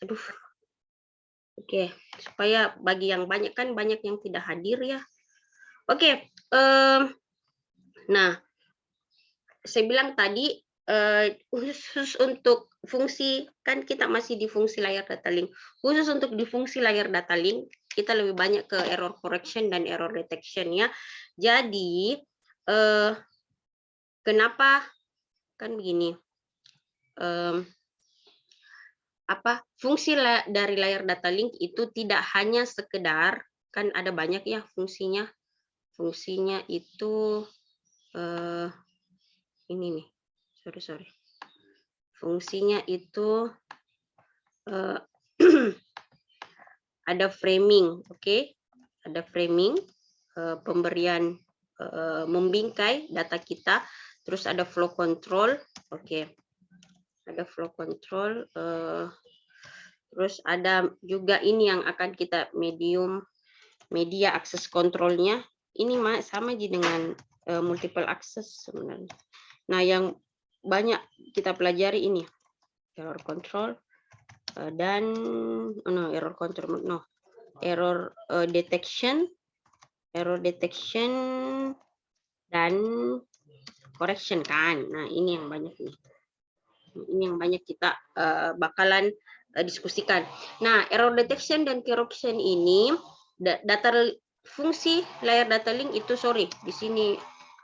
Aduh. Oke, supaya bagi yang banyak, kan banyak yang tidak hadir ya. Oke, nah saya bilang tadi khusus untuk fungsi, kan kita masih di fungsi layar data link. Khusus untuk di fungsi layar data link, kita lebih banyak ke error correction dan error detection ya. Jadi kenapa kan begini? Fungsi dari layar data link itu tidak hanya sekedar, kan ada banyak ya fungsinya. Fungsinya itu ini nih, sorry. Fungsinya itu ada framing, oke? Ada framing, pemberian membingkai data kita, terus ada flow control, oke? Ada flow control, terus ada juga ini yang akan kita media access controlnya. Ini sama aja dengan multiple access sebenarnya. Nah, yang banyak kita pelajari ini error control dan error detection dan correction kan. Nah, ini yang banyak nih. Ini yang banyak kita bakalan diskusikan. Nah, error detection dan correction ini fungsi layar data link itu, di sini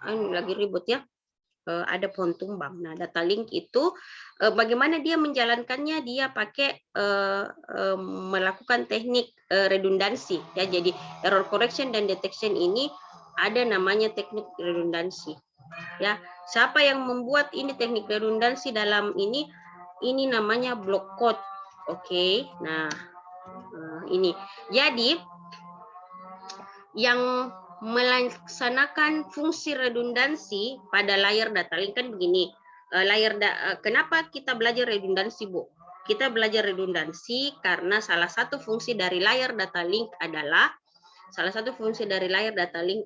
lagi ribut ya. Ada pohon tumbang. Nah, data link itu bagaimana dia menjalankannya? Dia pakai melakukan teknik redundansi ya. Jadi error correction dan detection ini ada namanya teknik redundansi. Ya, siapa yang membuat ini teknik redundansi dalam ini? Ini namanya block code. Oke. Nah, ini. Jadi yang melaksanakan fungsi redundansi pada layar data link kan begini. Kenapa kita belajar redundansi, Bu? Kita belajar redundansi karena salah satu fungsi dari layar data link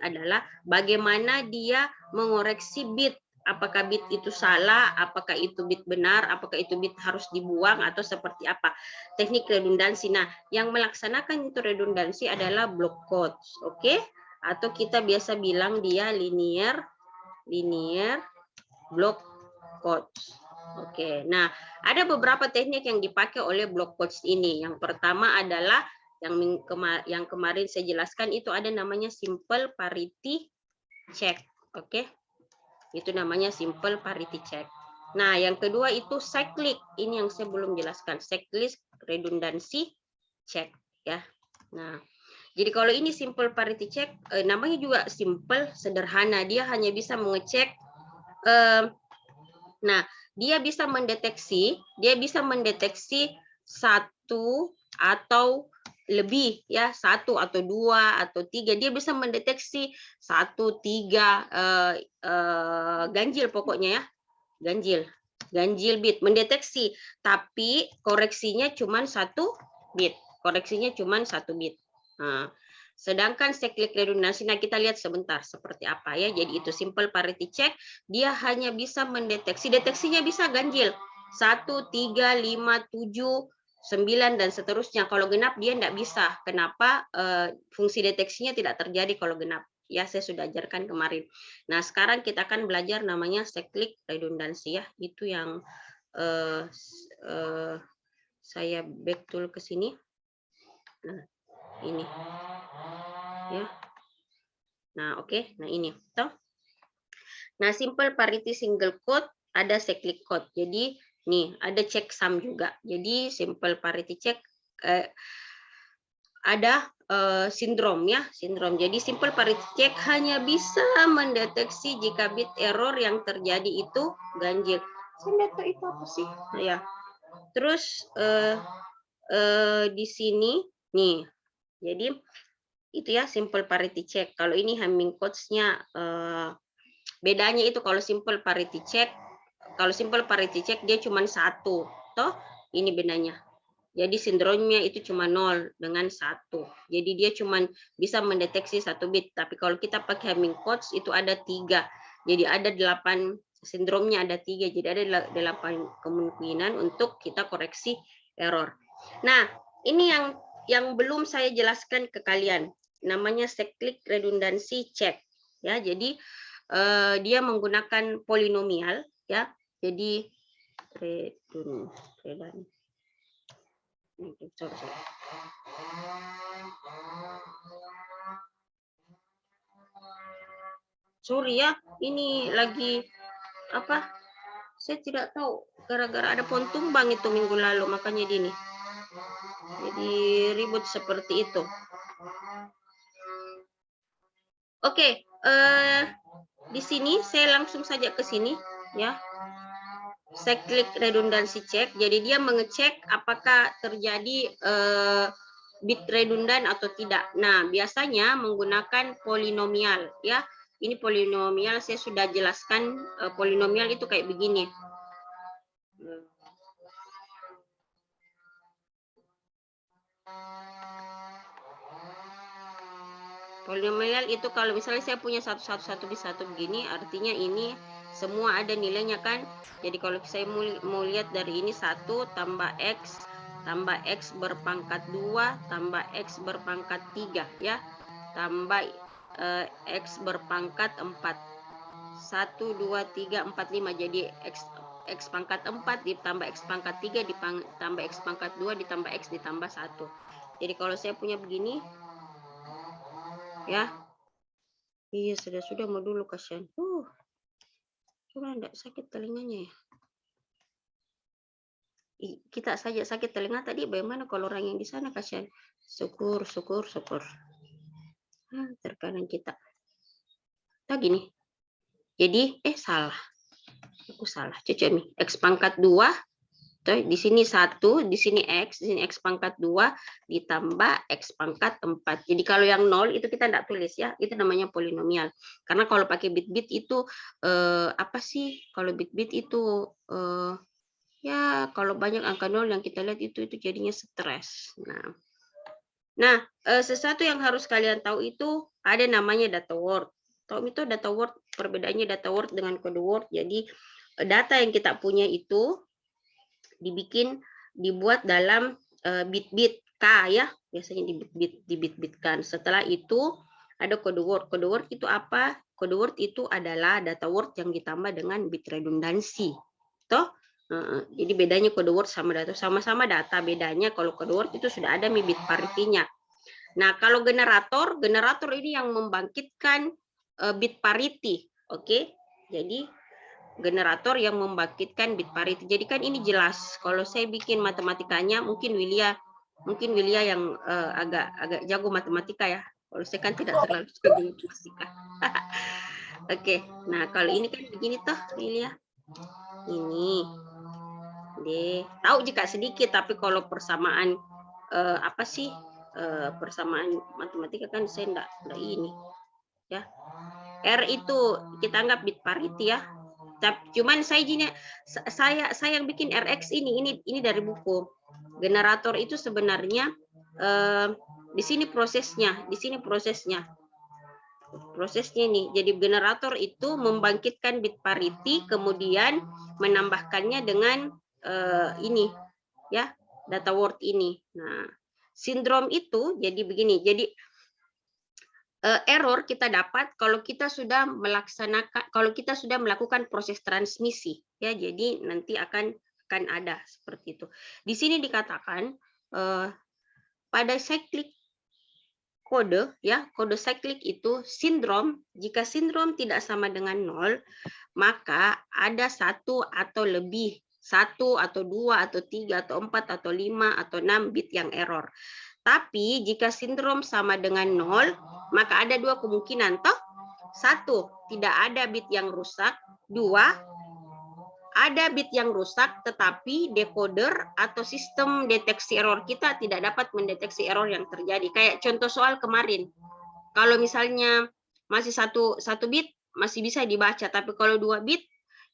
adalah bagaimana dia mengoreksi bit. Apakah bit itu salah, apakah itu bit benar, apakah itu bit harus dibuang, atau seperti apa. Teknik redundansi. Nah, yang melaksanakan itu redundansi adalah block codes, oke? Atau kita biasa bilang dia linear block codes. Oke, nah ada beberapa teknik yang dipakai oleh block codes ini. Yang pertama adalah yang kemarin saya jelaskan, itu ada namanya simple parity check. Oke, itu namanya simple parity check. Nah, yang kedua itu cyclic. Ini yang saya belum jelaskan, cyclic redundancy check ya. Nah, jadi kalau ini simple parity check, namanya juga simple, sederhana. Dia hanya bisa mengecek. Nah, dia bisa mendeteksi satu atau lebih ya, 1 atau 2 atau 3. Dia bisa mendeteksi 1, 3 ganjil pokoknya ya. Ganjil bit mendeteksi, tapi koreksinya cuma 1 bit. Nah, sedangkan cyclic redundancy, nah kita lihat sebentar seperti apa ya. Jadi itu simple parity check, dia hanya bisa mendeteksi, deteksinya bisa ganjil 1, 3, 5, 7, 9 dan seterusnya. Kalau genap dia tidak bisa. Kenapa? Fungsi deteksinya tidak terjadi kalau genap. Ya, saya sudah ajarkan kemarin. Nah, sekarang kita akan belajar namanya cyclic redundancy ya. Itu yang saya back tool ke sini. Nah, ini. Ya. Nah, oke. Nah, ini. Toh. Nah, simple parity single quote, ada cyclic quote. Jadi, nih, ada checksum juga. Jadi, simple parity check ada sindrom ya, Jadi simple parity check hanya bisa mendeteksi jika bit error yang terjadi itu ganjil. Saya tahu itu apa sih? Nah, ya. Terus di sini nih. Jadi itu ya simple parity check. Kalau ini Hamming codes-nya bedanya itu, kalau simple parity check dia cuma 1. Toh ini bedanya. Jadi sindromnya itu cuma 0 dengan 1. Jadi dia cuma bisa mendeteksi 1 bit. Tapi kalau kita pakai Hamming codes itu ada 3. Jadi ada 8 sindromnya, ada 3. Jadi ada 8 kemungkinan untuk kita koreksi error. Nah, ini yang belum saya jelaskan ke kalian. Namanya cyclic redundancy check. Ya, jadi dia menggunakan polinomial, ya. Jadi sorry ya, ini lagi apa? Saya tidak tahu, gara-gara ada pohon tumbang itu minggu lalu, makanya gini. Jadi ribut seperti itu. Oke, di sini saya langsung saja ke sini, ya. Saya klik redundancy check, jadi dia mengecek apakah terjadi bit redundan atau tidak. Nah, biasanya menggunakan polinomial, ya. Ini polinomial, saya sudah jelaskan polinomial itu kayak begini. Polinomial itu kalau misalnya saya punya 1 bisa 1 begini, artinya ini semua ada nilainya kan. Jadi kalau saya mau lihat dari ini 1 tambah X berpangkat 2 tambah X berpangkat 3, ya. Tambah X berpangkat 4. 1, 2, 3, 4, 5. Jadi X pangkat 4 ditambah X pangkat 3 ditambah X pangkat 2 ditambah X ditambah 1. Jadi kalau saya punya begini, ya. Iya, sudah mau dulu, kasihan. Sudah enggak sakit telinganya ya. Kita saja sakit telinga tadi, bagaimana kalau orang yang di sana, kasihan. Syukur. Terkadang kita. Nah gini. Jadi, salah. Aku salah. Cocok nih. X pangkat 2. Di sini 1, di sini X pangkat 2 ditambah X pangkat 4. Jadi kalau yang 0 itu kita enggak tulis, ya. Itu namanya polinomial. Karena kalau pakai bit-bit itu apa sih? Kalau bit-bit itu ya kalau banyak angka 0 yang kita lihat itu jadinya stres. Nah, sesuatu yang harus kalian tahu itu ada namanya data word. Tahu itu data word, perbedaannya data word dengan kode word. Jadi data yang kita punya itu dibuat dalam bit-bit K, ya. Biasanya dibit-bitkan. Setelah itu ada kode word. Kode word itu apa? Kode word itu adalah data word yang ditambah dengan bit redundansi. Toh? Jadi bedanya kode word sama data, sama-sama data, bedanya kalau kode word itu sudah ada bit parity-nya. Nah, kalau generator ini yang membangkitkan bit parity. Oke? Jadi generator yang membangkitkan bit parity. Jadi kan ini jelas. Kalau saya bikin matematikanya, mungkin Willia yang agak jago matematika, ya. Kalau saya kan tidak terlalu jago matematika. Oke. Nah, kalau ini kan begini toh, Willia. Ini. Tahu jika sedikit, tapi kalau persamaan apa sih? Persamaan matematika kan saya enggak ini, ya. R itu kita anggap bit parity, ya. Cuman saya yang bikin RX ini dari buku. Generator itu sebenarnya di sini prosesnya nih. Jadi generator itu membangkitkan bit parity, kemudian menambahkannya dengan ini, ya, data word ini. Nah, sindrom itu jadi begini. Jadi error kita dapat kalau kita sudah melakukan proses transmisi, ya. Jadi nanti akan ada seperti itu. Di sini dikatakan pada cyclic kode, ya, kode cyclic itu sindrom. Jika sindrom tidak sama dengan 0, maka ada 1 atau lebih, 1 atau 2 atau 3 atau 4 atau 5 atau 6 bit yang error. Tapi jika sindrom sama dengan 0, maka ada 2 kemungkinan, toh. 1, tidak ada bit yang rusak. 2, ada bit yang rusak, tetapi decoder atau sistem deteksi error kita tidak dapat mendeteksi error yang terjadi. Kayak contoh soal kemarin. Kalau misalnya masih satu bit, masih bisa dibaca. Tapi kalau 2 bit,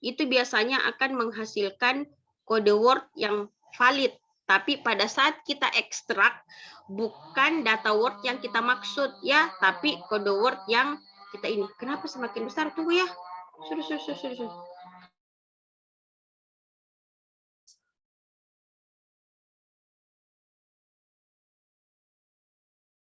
itu biasanya akan menghasilkan kode word yang valid. Tapi pada saat kita ekstrak, bukan data word yang kita maksud, ya, tapi kode word yang kita ini. Kenapa semakin besar? Tunggu, ya. Sudah.